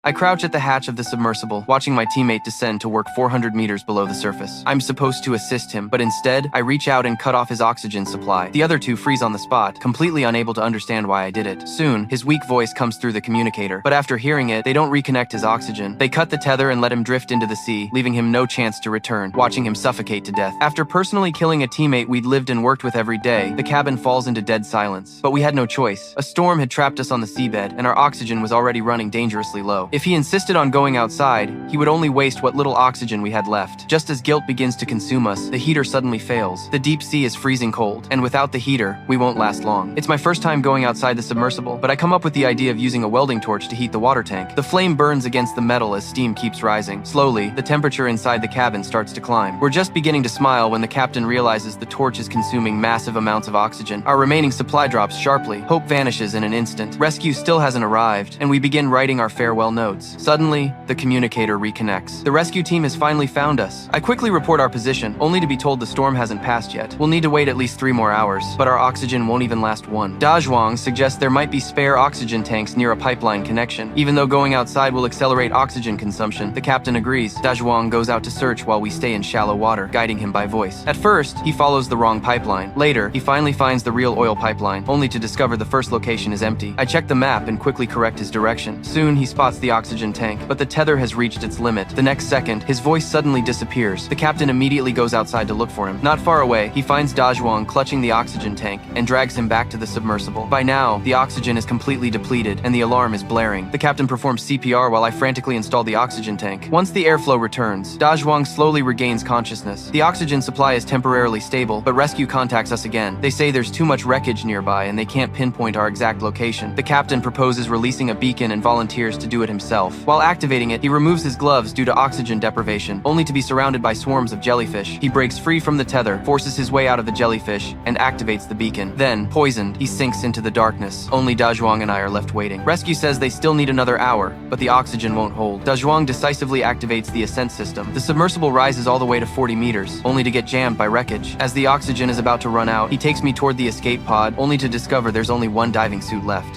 I crouch at the hatch of the submersible, watching my teammate descend to work 400 meters below the surface. I'm supposed to assist him, but instead, I reach out and cut off his oxygen supply. The other two freeze on the spot, completely unable to understand why I did it. Soon, his weak voice comes through the communicator, but after hearing it, they don't reconnect his oxygen. They cut the tether and let him drift into the sea, leaving him no chance to return, watching him suffocate to death. After personally killing a teammate we'd lived and worked with every day, the cabin falls into dead silence. But we had no choice. A storm had trapped us on the seabed, and our oxygen was already running dangerously low. If he insisted on going outside, he would only waste what little oxygen we had left. Just as guilt begins to consume us, the heater suddenly fails. The deep sea is freezing cold, and without the heater, we won't last long. It's my first time going outside the submersible, but I come up with the idea of using a welding torch to heat the water tank. The flame burns against the metal as steam keeps rising. Slowly, the temperature inside the cabin starts to climb. We're just beginning to smile when the captain realizes the torch is consuming massive amounts of oxygen. Our remaining supply drops sharply. Hope vanishes in an instant. Rescue still hasn't arrived, and we begin writing our farewell notes. Suddenly, the communicator reconnects. The rescue team has finally found us. I quickly report our position, only to be told the storm hasn't passed yet. We'll need to wait at least 3 more hours, but our oxygen won't even last one. Dazhuang suggests there might be spare oxygen tanks near a pipeline connection. Even though going outside will accelerate oxygen consumption, the captain agrees. Dazhuang goes out to search while we stay in shallow water, guiding him by voice. At first, he follows the wrong pipeline. Later, he finally finds the real oil pipeline, only to discover the first location is empty. I check the map and quickly correct his direction. Soon, he spots the oxygen tank, but the tether has reached its limit. The next second, his voice suddenly disappears. The captain immediately goes outside to look for him. Not far away, he finds Dazhuang clutching the oxygen tank and drags him back to the submersible. By now, the oxygen is completely depleted and the alarm is blaring. The captain performs CPR while I frantically install the oxygen tank. Once the airflow returns, Dazhuang slowly regains consciousness. The oxygen supply is temporarily stable, but rescue contacts us again. They say there's too much wreckage nearby and they can't pinpoint our exact location. The captain proposes releasing a beacon and volunteers to do it himself. While activating it, he removes his gloves due to oxygen deprivation, only to be surrounded by swarms of jellyfish. He breaks free from the tether, forces his way out of the jellyfish, and activates the beacon. Then, poisoned, he sinks into the darkness. Only Dazhuang and I are left waiting. Rescue says they still need another hour, but the oxygen won't hold. Dazhuang decisively activates the ascent system. The submersible rises all the way to 40 meters, only to get jammed by wreckage. As the oxygen is about to run out, he takes me toward the escape pod, only to discover there's only one diving suit left.